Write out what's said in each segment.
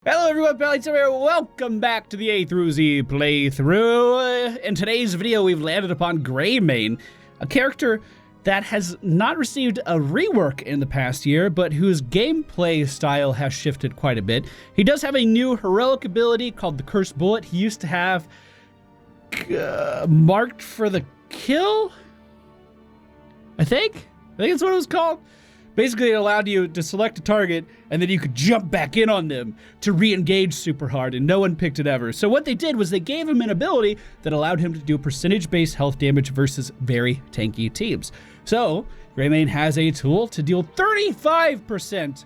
Hello everyone, MFPallytime here. Welcome back to the A through Z playthrough. In today's video, we've landed upon Greymane, a character that has not received a rework in the past year, but whose gameplay style has shifted quite a bit. He does have a new heroic ability called the Cursed Bullet. He used to have marked for the kill, I think that's what it was called. Basically, it allowed you to select a target, and then you could jump back in on them to re-engage super hard, and no one picked it ever. So what they did was they gave him an ability that allowed him to do percentage-based health damage versus very tanky teams. So Greymane has a tool to deal 35%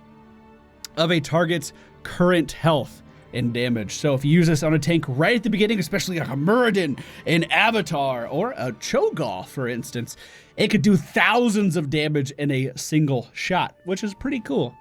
of a target's current health and damage. So if you use this on a tank right at the beginning, especially like a Muradin, an Avatar, or a Cho'Gall, for instance, it could do thousands of damage in a single shot, which is pretty cool.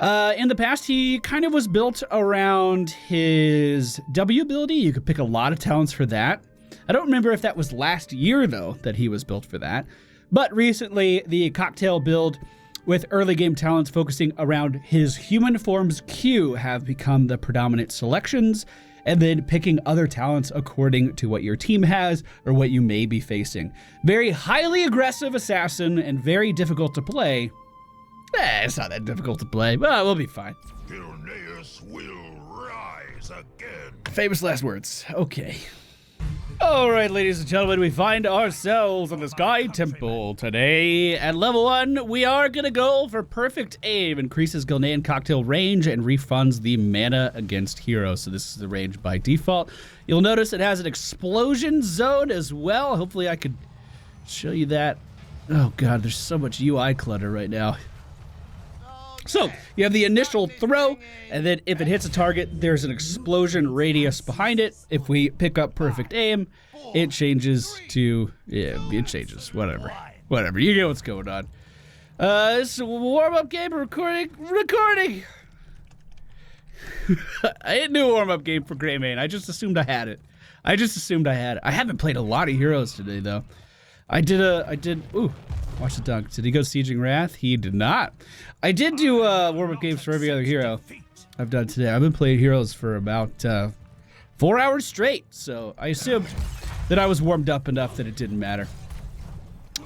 In the past, he kind of was built around his W ability. You could pick a lot of talents for that. I don't remember if that was last year, though, that he was built for that. But recently, the cocktail build with early game talents focusing around his human form's Q have become the predominant selections, and then picking other talents according to what your team has or what you may be facing. Very highly aggressive assassin and very difficult to play. It's not that difficult to play, but we'll be fine. Gilneas will rise again. Famous last words. Okay. All right, ladies and gentlemen, we find ourselves in the Sky Temple today. At level 1, we are gonna go for perfect aim. Increases Greymane cocktail range and refunds the mana against heroes. So this is the range by default. You'll notice it has an explosion zone as well. Hopefully I could show you that. Oh God, there's so much UI clutter right now. So you have the initial throw, and then if it hits a target, there's an explosion radius behind it. If we pick up perfect aim, it changes to, it changes, whatever, you get what's going on. This is a warm-up game, recording. I didn't do a warm-up game for Greymane. I just assumed I had it. I haven't played a lot of heroes today, though. Ooh, watch the dunk. Did he go Sieging Wrath? He did not. I did do warm-up games for every other hero I've done today. I've been playing heroes for about 4 hours straight, so I assumed that I was warmed up enough that it didn't matter.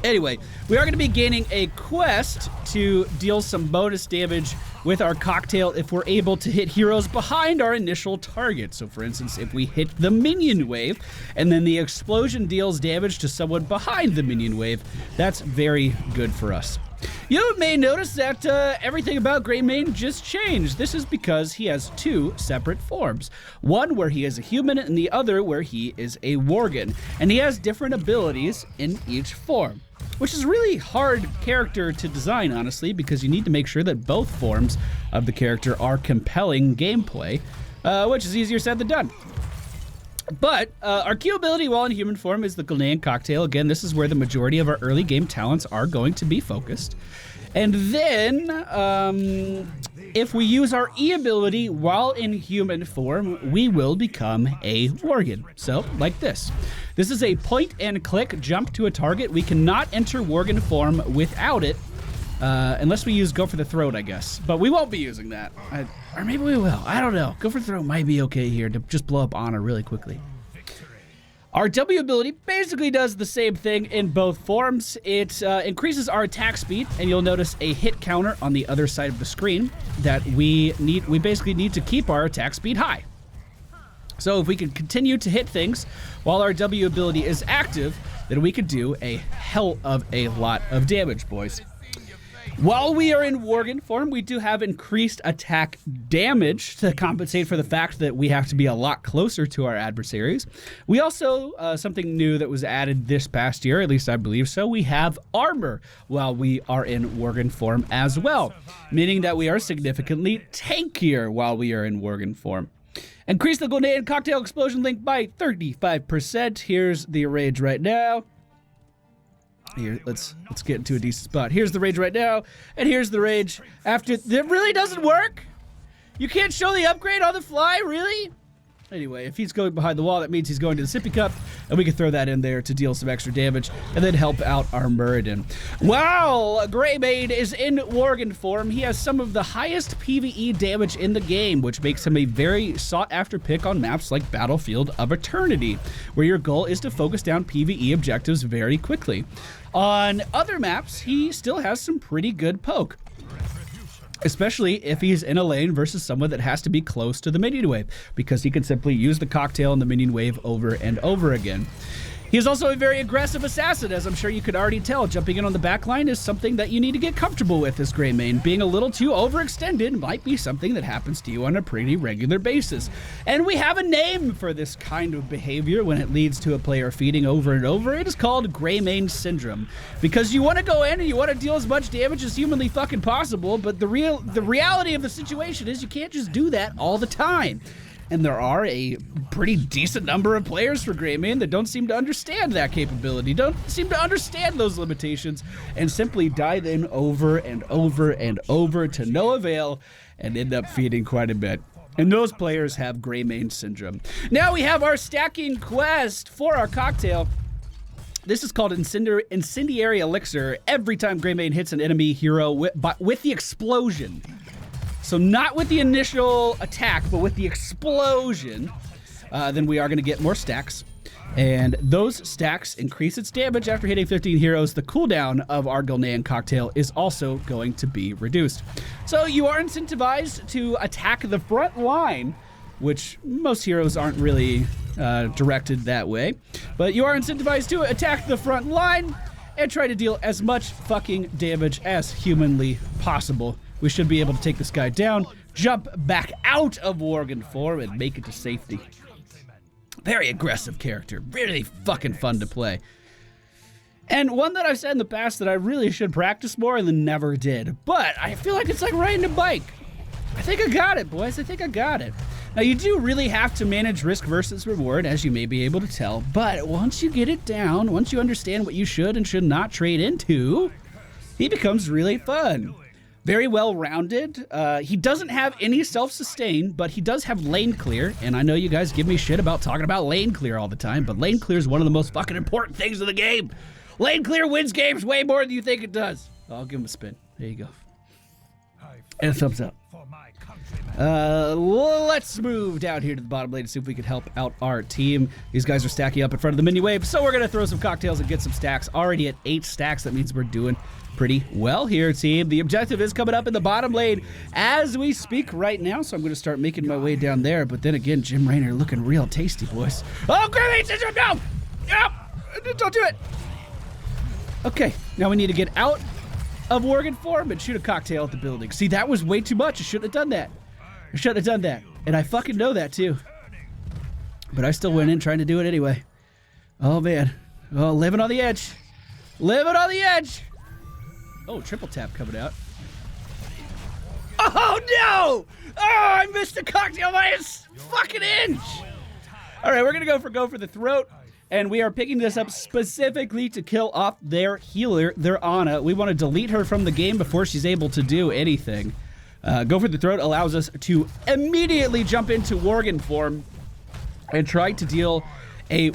Anyway, we are going to be gaining a quest to deal some bonus damage with our cocktail if we're able to hit heroes behind our initial target. So for instance, if we hit the minion wave and then the explosion deals damage to someone behind the minion wave, that's very good for us. You may notice that everything about Greymane just changed. This is because he has two separate forms. One where he is a human and the other where he is a worgen. And he has different abilities in each form, which is a really hard character to design, honestly, because you need to make sure that both forms of the character are compelling gameplay, which is easier said than done. But our Q ability while in human form is the Greymane cocktail. Again, this is where the majority of our early game talents are going to be focused. And then if we use our E ability while in human form, we will become a worgen. So like this. This is a point and click jump to a target. We cannot enter worgen form without it, unless we use go for the throat, I guess. But we won't be using that. Or maybe we will. I don't know. Go for the throat might be okay here to just blow up Ana really quickly. Our W ability basically does the same thing in both forms. It increases our attack speed, and you'll notice a hit counter on the other side of the screen that we basically need to keep our attack speed high. So if we can continue to hit things while our W ability is active, then we could do a hell of a lot of damage, boys. While we are in worgen form, we do have increased attack damage to compensate for the fact that we have to be a lot closer to our adversaries. We also, something new that was added this past year, at least I believe so, we have armor while we are in worgen form as well, meaning that we are significantly tankier while we are in worgen form. Increase the Greymane cocktail explosion link by 35%. Here's the rage right now. Here, let's get into a decent spot. Here's the rage right now, and here's the rage after. It really doesn't work? You can't show the upgrade on the fly, really? Anyway, if he's going behind the wall, that means he's going to the sippy cup, and we can throw that in there to deal some extra damage and then help out our Muradin. Wow, Greymane is in Worgen form. He has some of the highest PvE damage in the game, which makes him a very sought-after pick on maps like Battlefield of Eternity, where your goal is to focus down PvE objectives very quickly. On other maps, he still has some pretty good poke, especially if he's in a lane versus someone that has to be close to the minion wave, because he can simply use the cocktail in the minion wave over and over again. He is also a very aggressive assassin, as I'm sure you could already tell. Jumping in on the backline is something that you need to get comfortable with as Greymane. Being a little too overextended might be something that happens to you on a pretty regular basis. And we have a name for this kind of behavior when it leads to a player feeding over and over. It is called Greymane Syndrome. Because you want to go in and you want to deal as much damage as humanly fucking possible, but the reality of the situation is you can't just do that all the time. And there are a pretty decent number of players for Greymane that don't seem to understand that capability, don't seem to understand those limitations, and simply dive in over and over and over to no avail and end up feeding quite a bit. And those players have Greymane Syndrome. Now we have our stacking quest for our cocktail. This is called Incendiary Elixir. Every time Greymane hits an enemy hero with the explosion. So not with the initial attack, but with the explosion, then we are going to get more stacks. And those stacks increase its damage after hitting 15 heroes. The cooldown of our Gilnean cocktail is also going to be reduced. So you are incentivized to attack the front line, which most heroes aren't really directed that way. But you are incentivized to attack the front line and try to deal as much fucking damage as humanly possible. We should be able to take this guy down, jump back out of Worgen form, and make it to safety. Very aggressive character. Really fucking fun to play. And one that I've said in the past that I really should practice more and then never did. But I feel like it's like riding a bike. I think I got it, boys. I think I got it. Now, you do really have to manage risk versus reward, as you may be able to tell. But once you get it down, once you understand what you should and should not trade into, he becomes really fun. Very well-rounded. He doesn't have any self-sustain, but he does have lane clear. And I know you guys give me shit about talking about lane clear all the time, but lane clear is one of the most fucking important things in the game. Lane clear wins games way more than you think it does. I'll give him a spin. There you go. And a thumbs up. Let's move down here to the bottom lane to see if we can help out our team. These guys are stacking up in front of the mini wave, so we're going to throw some cocktails and get some stacks. Already at 8 stacks, that means we're doing pretty well here, team. The objective is coming up in the bottom lane as we speak right now, so I'm going to start making my way down there. But then again, Jim Raynor looking real tasty, boys. Oh, Greymane Syndrome, no! Yep! Don't do it! Okay, now we need to get out of Worgen form and shoot a cocktail at the building. See, that was way too much. I shouldn't have done that. I shouldn't have done that. And I fucking know that, too. But I still went in trying to do it anyway. Oh, man. Oh, living on the edge. Living on the edge! Oh, triple tap coming out. Oh, no! Oh, I missed the cocktail by a fucking inch! All right, we're going to go for the throat. And we are picking this up specifically to kill off their healer, their Ana. We want to delete her from the game before she's able to do anything. Go for the throat allows us to immediately jump into Worgen form and try to deal a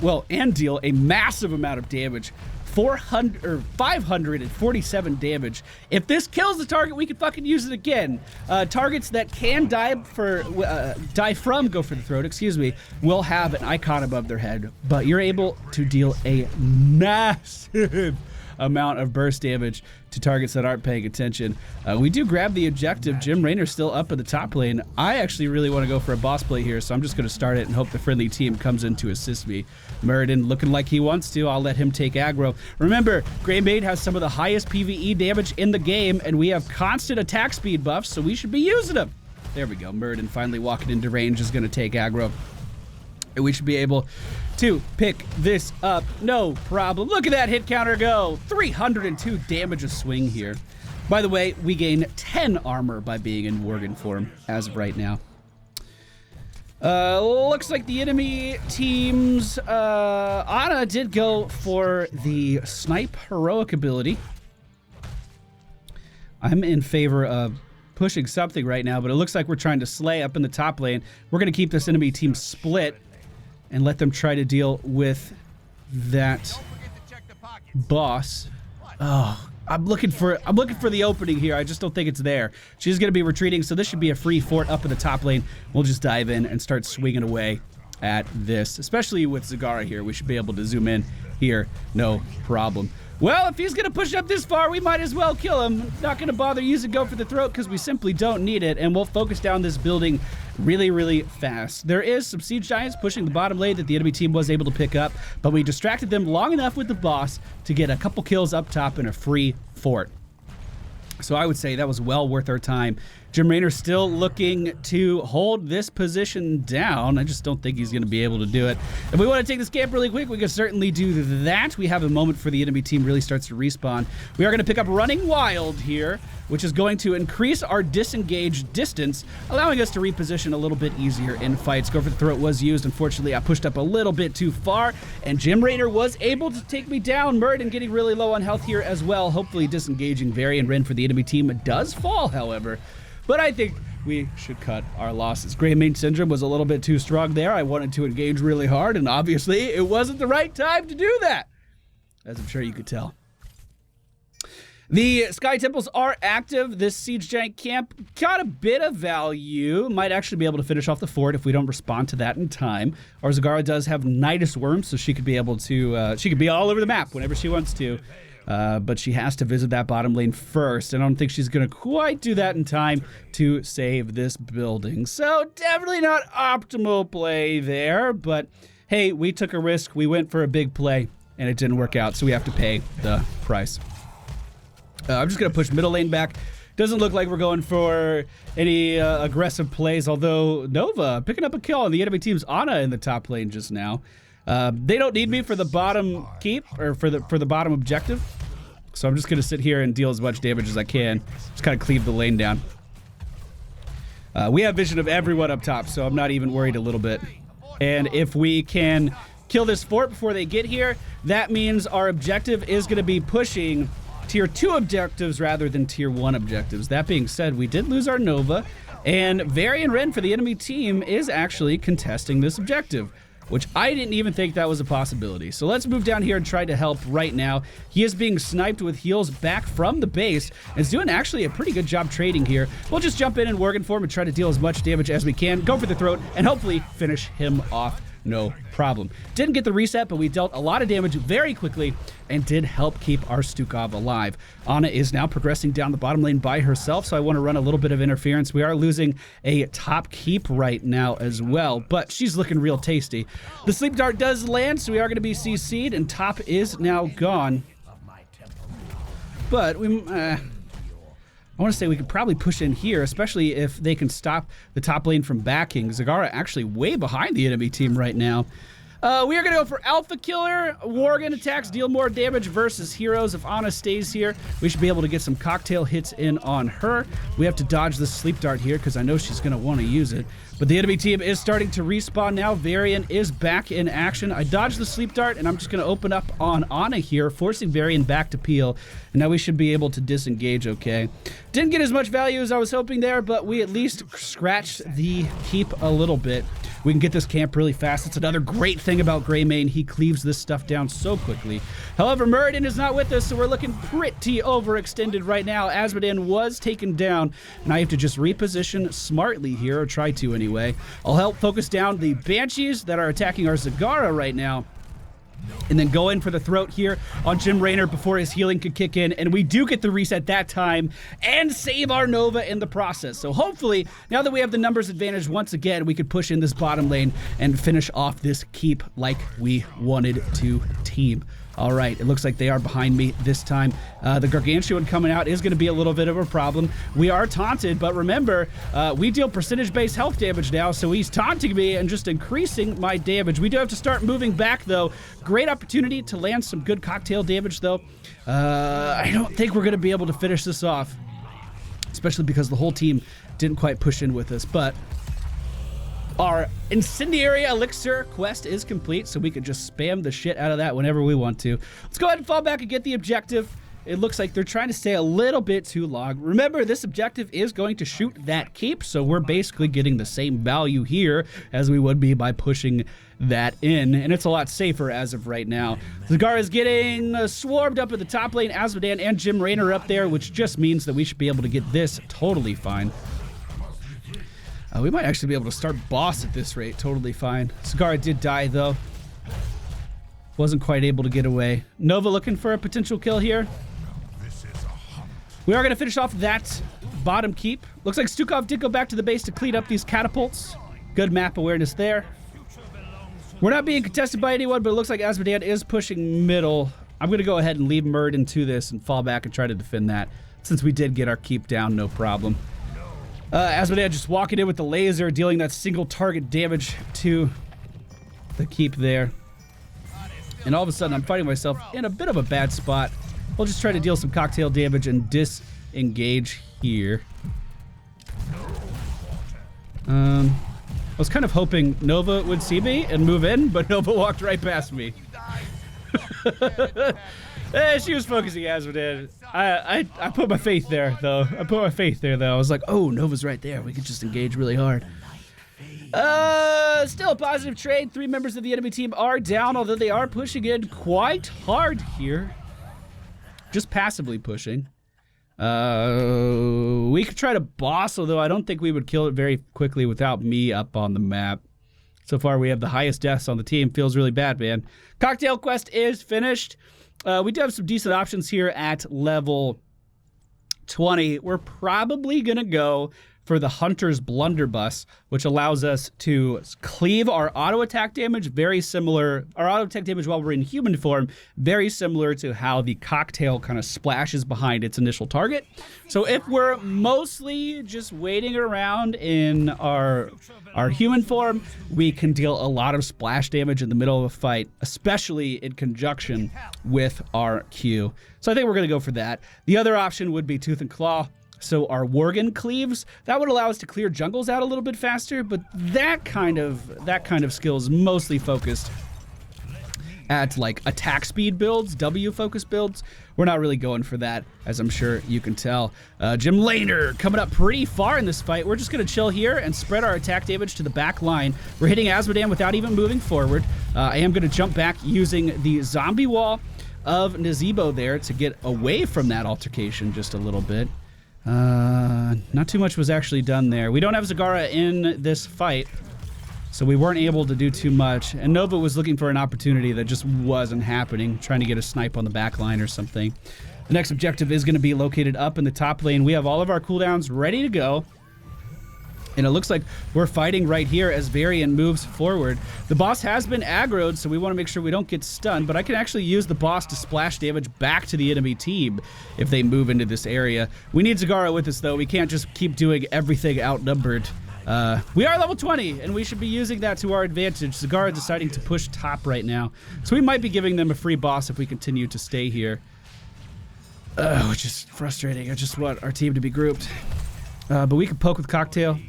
massive amount of damage. 547 damage. If this kills the target, we can fucking use it again. Targets that can die from go for the throat, will have an icon above their head, but you're able to deal a massive amount of burst damage to targets that aren't paying attention. We do grab the objective. Jim Raynor's still up at the top lane. I actually really want to go for a boss play here, so I'm just going to start it and hope the friendly team comes in to assist me. Muradin looking like he wants to. I'll let him take aggro. Remember, Greymane has some of the highest PvE damage in the game, and we have constant attack speed buffs, so we should be using them. There we go. Muradin finally walking into range is going to take aggro. And we should be able to pick this up, no problem. Look at that hit counter go. 302 damage a swing here. By the way, we gain 10 armor by being in Worgen form as of right now. Looks like the enemy team's Ana did go for the snipe heroic ability. I'm in favor of pushing something right now, but it looks like we're trying to slay up in the top lane. We're going to keep this enemy team split and let them try to deal with that boss. Oh, I'm looking for the opening here. I just don't think it's there. She's going to be retreating, so this should be a free fort up in the top lane. We'll just dive in and start swinging away at this, especially with Zagara here. We should be able to zoom in here, no problem. Well, if he's going to push up this far, we might as well kill him. Not going to bother using Go for the Throat because we simply don't need it, and we'll focus down this building really, really fast. There is some Siege Giants pushing the bottom lane that the enemy team was able to pick up, but we distracted them long enough with the boss to get a couple kills up top and a free fort. So I would say that was well worth our time. Jim Raynor still looking to hold this position down. I just don't think he's going to be able to do it. If we want to take this camp really quick, we can certainly do that. We have a moment for the enemy team really starts to respawn. We are going to pick up Running Wild here, which is going to increase our disengaged distance, allowing us to reposition a little bit easier in fights. Go for the Throat was used. Unfortunately, I pushed up a little bit too far, and Jim Raynor was able to take me down. Murden getting really low on health here as well. Hopefully disengaging Varian Ren for the enemy team. It does fall, however. But I think we should cut our losses. Greymane Syndrome was a little bit too strong there. I wanted to engage really hard, and obviously it wasn't the right time to do that, as I'm sure you could tell. The Sky Temples are active. This Siege Giant camp got a bit of value. Might actually be able to finish off the fort if we don't respond to that in time. Our Zagara does have Nidus Worm, so she could be able to, she could be all over the map whenever she wants to. But she has to visit that bottom lane first, and I don't think she's going to quite do that in time to save this building. So definitely not optimal play there, but hey, we took a risk. We went for a big play, and it didn't work out, so we have to pay the price. I'm just going to push middle lane back. Doesn't look like we're going for any aggressive plays, although Nova picking up a kill on the enemy team's Ana in the top lane just now. They don't need me for the bottom keep, or for the bottom objective. So I'm just going to sit here and deal as much damage as I can. Just kind of cleave the lane down. We have vision of everyone up top, so I'm not even worried a little bit. And if we can kill this fort before they get here, that means our objective is going to be pushing tier 2 objectives rather than tier 1 objectives. That being said, we did lose our Nova, and Varian Ren for the enemy team is actually contesting this objective, which I didn't even think that was a possibility. So let's move down here and try to help right now. He is being sniped with heals back from the base and is doing actually a pretty good job trading here. We'll just jump in and Worgen for him and try to deal as much damage as we can. Go for the Throat and hopefully finish him off. No problem. Didn't get the reset, but we dealt a lot of damage very quickly and did help keep our Stukov alive. Ana is now progressing down the bottom lane by herself, so I want to run a little bit of interference. We are losing a top keep right now as well, but she's looking real tasty. The sleep dart does land, so we are going to be CC'd, and top is now gone. But we... I want to say we could probably push in here, especially if they can stop the top lane from backing. Zagara actually way behind the enemy team right now. We are going to go for Alpha Killer. Worgen attacks, deal more damage versus heroes. If Ana stays here, we should be able to get some cocktail hits in on her. We have to dodge the sleep dart here because I know she's going to want to use it. But the enemy team is starting to respawn now. Varian is back in action. I dodged the sleep dart, and I'm just going to open up on Ana here, forcing Varian back to peel. And now we should be able to disengage okay. Didn't get as much value as I was hoping there, but we at least scratched the keep a little bit. We can get this camp really fast. It's another great thing about Greymane. He cleaves this stuff down so quickly. However, Muradin is not with us, so we're looking pretty overextended right now. Asmodan was taken down, and I have to just reposition smartly here, or try to anyway. I'll help focus down the Banshees that are attacking our Zagara right now, and then go in for the Throat here on Jim Raynor before his healing could kick in, and we do get the reset that time and save our Nova in the process. So hopefully, now that we have the numbers advantage once again, we could push in this bottom lane and finish off this keep like we wanted to team. All right, it looks like they are behind me this time. The Gargantuan coming out is going to be a little bit of a problem. We are taunted, but remember, we deal percentage-based health damage now, so he's taunting me and just increasing my damage. We do have to start moving back, though. Great opportunity to land some good cocktail damage, though. I don't think we're going to be able to finish this off, especially because the whole team didn't quite push in with us, but our incendiary elixir quest is complete, so we can just spam the shit out of that whenever we want to. Let's go ahead and fall back and get the objective, it looks like they're trying to stay a little bit too long. Remember, this objective is going to shoot that keep, so we're basically getting the same value here as we would be by pushing that in, and it's a lot safer as of right now. Zagara is getting swarmed up at the top lane. Azmodan and Jim Raynor up there, which just means that we should be able to get this totally fine. We might actually be able to start boss at this rate totally fine. Zagara did die, though. Wasn't quite able to get away. Nova looking for a potential kill here. We are going to finish off that bottom keep. Looks like Stukov did go back to the base to clean up these catapults. Good map awareness there. We're not being contested by anyone, but it looks like Azmodan is pushing middle. I'm going to go ahead and leave Murd into this and fall back and try to defend that, since we did get our keep down, no problem. Azmodan just walking in with the laser, dealing that single target damage to the keep there. And all of a sudden, I'm finding myself in a bit of a bad spot. We'll just try to deal some cocktail damage and disengage here. I was kind of hoping Nova would see me and move in, but Nova walked right past me. She was focusing Azmodan. I put my faith there, though. I was like, oh, Nova's right there. We could just engage really hard. Still a positive trade. 3 members of the enemy team are down, although they are pushing in quite hard here. Just passively pushing. We could try to boss, although I don't think we would kill it very quickly without me up on the map. So far, we have the highest deaths on the team. Feels really bad, man. Cocktail quest is finished. We do have some decent options here at level 20. We're probably going to go for the Hunter's Blunderbuss, which allows us to cleave our auto attack damage, very similar, our auto attack damage while we're in human form, very similar to how the cocktail kind of splashes behind its initial target. So if we're mostly just waiting around in our human form, we can deal a lot of splash damage in the middle of a fight, especially in conjunction with our Q. So I think we're going to go for that. The other option would be Tooth and Claw. So our Worgen cleaves, that would allow us to clear jungles out a little bit faster, but that kind of skill is mostly focused at like attack speed builds, W focus builds. We're not really going for that, as I'm sure you can tell. Jim Laner coming up pretty far in this fight. We're just gonna chill here and spread our attack damage to the back line. We're hitting Azmodan without even moving forward. I am gonna jump back using the zombie wall of Nazeebo there to get away from that altercation just a little bit. Not too much was actually done there. We don't have Zagara in this fight, so we weren't able to do too much. And Nova was looking for an opportunity that just wasn't happening, trying to get a snipe on the back line or something. The next objective is going to be located up in the top lane. We have all of our cooldowns ready to go. And it looks like we're fighting right here as Varian moves forward. The boss has been aggroed, so we want to make sure we don't get stunned, but I can actually use the boss to splash damage back to the enemy team if they move into this area. We need Zagara with us, though. We can't just keep doing everything outnumbered. We are level 20, and we should be using that to our advantage. Zagara deciding to push top right now, so we might be giving them a free boss if we continue to stay here. Which is frustrating. I just want our team to be grouped. But we can poke with Cocktail.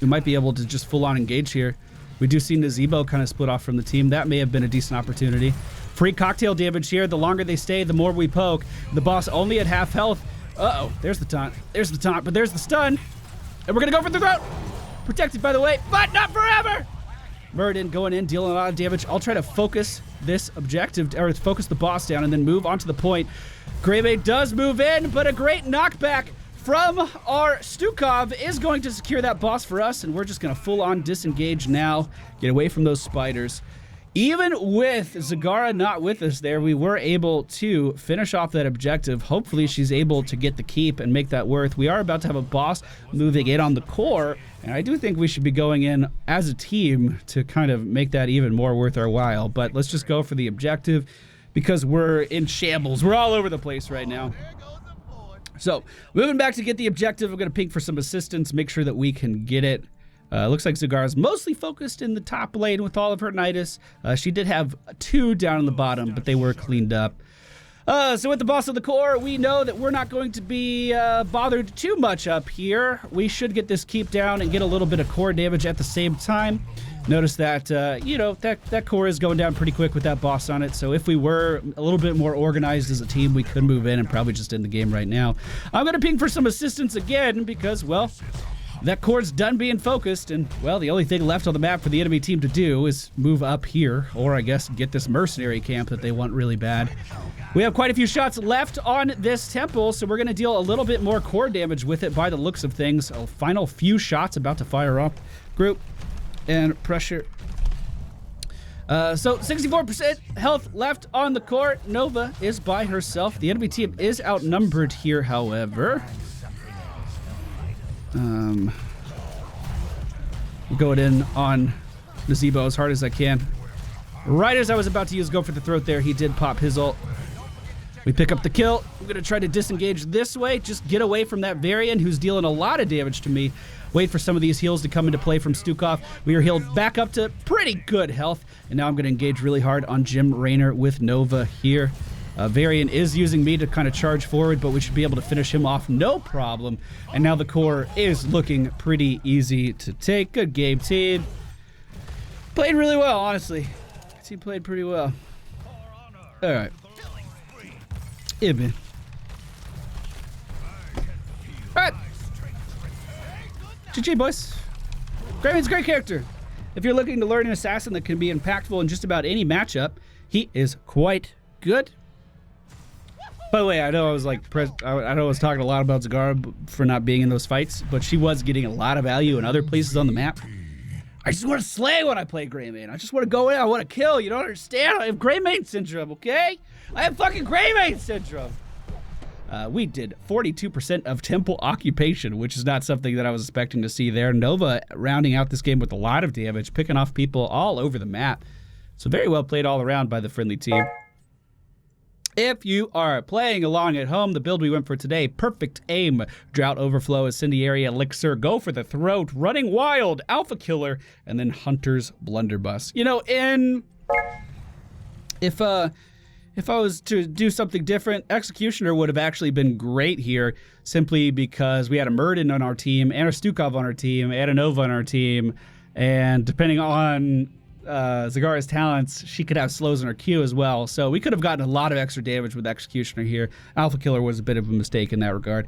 We might be able to just full-on engage here. We do see Nazeebo kind of split off from the team. That may have been a decent opportunity. Free cocktail damage here. The longer they stay, the more we poke. The boss only at half health. Uh-oh, there's the taunt. There's the taunt, but there's the stun. And we're going to go for the throat. Protected, by the way, but not forever. Muradin going in, dealing a lot of damage. I'll try to focus this objective, or focus the boss down and then move onto the point. Greymane does move in, but a great knockback from our Stukov is going to secure that boss for us, and we're just going to full-on disengage now, get away from those spiders. Even with Zagara not with us there, we were able to finish off that objective. Hopefully she's able to get the keep and make that worth. We are about to have a boss moving in on the core, and I do think we should be going in as a team to kind of make that even more worth our while. But let's just go for the objective because we're in shambles. We're all over the place right now. So, moving back to get the objective, I'm going to ping for some assistance, make sure that we can get it. Looks like Zagara's mostly focused in the top lane with all of her Nidus. She did have 2 down in the bottom, but they were cleaned up. So with the boss of the core, we know that we're not going to be bothered too much up here. We should get this keep down and get a little bit of core damage at the same time. Notice that, you know, that core is going down pretty quick with that boss on it. So if we were a little bit more organized as a team, we could move in and probably just end the game right now. I'm going to ping for some assistance again because, well, that core's done being focused, and, well, the only thing left on the map for the enemy team to do is move up here, or I guess get this mercenary camp that they want really bad. We have quite a few shots left on this temple, so we're going to deal a little bit more core damage with it by the looks of things. A final few shots about to fire off. Group and pressure. So 64% health left on the core. Nova is by herself. The enemy team is outnumbered here, however. Going in on Nazebo as hard as I can. Right as I was about to use Go for the Throat there, he did pop his ult. We pick up the kill. I'm going to try to disengage this way. Just get away from that Varian who's dealing a lot of damage to me. Wait for some of these heals to come into play from Stukov. We are healed back up to pretty good health. And now I'm going to engage really hard on Jim Raynor with Nova here. Varian is using me to kind of charge forward, but we should be able to finish him off no problem. And now the core is looking pretty easy to take. Good game, team. Played really well, honestly. Team played pretty well. All right. Yeah, man. All right. GG, boys. Greymane's a great character. If you're looking to learn an assassin that can be impactful in just about any matchup, he is quite good. By the way, I know I was like, I know I was talking a lot about Zagara for not being in those fights, but she was getting a lot of value in other places on the map. I just want to slay when I play Greymane. I just want to go in, I want to kill. You don't understand? I have Greymane syndrome, okay? I have fucking Greymane syndrome. We did 42% of temple occupation, which is not something that I was expecting to see there. Nova rounding out this game with a lot of damage, picking off people all over the map. So very well played all around by the friendly team. If you are playing along at home, the build we went for today, Perfect Aim, Drought Overflow, Incendiary Elixir, Go for the Throat, Running Wild, Alpha Killer, and then Hunter's Blunderbuss. You know, if I was to do something different, Executioner would have actually been great here, simply because we had a Murden on our team, and a Stukov on our team, and a Nova on our team, and depending on Zagara's talents, she could have slows in her Q as well. So we could have gotten a lot of extra damage with Executioner here. Alpha Killer was a bit of a mistake in that regard.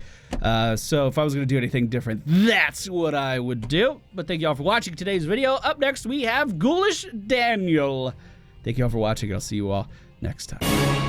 So if I was going to do anything different, that's what I would do. But thank you all for watching today's video. Up next, we have Ghoulish Daniel. Thank you all for watching. I'll see you all next time.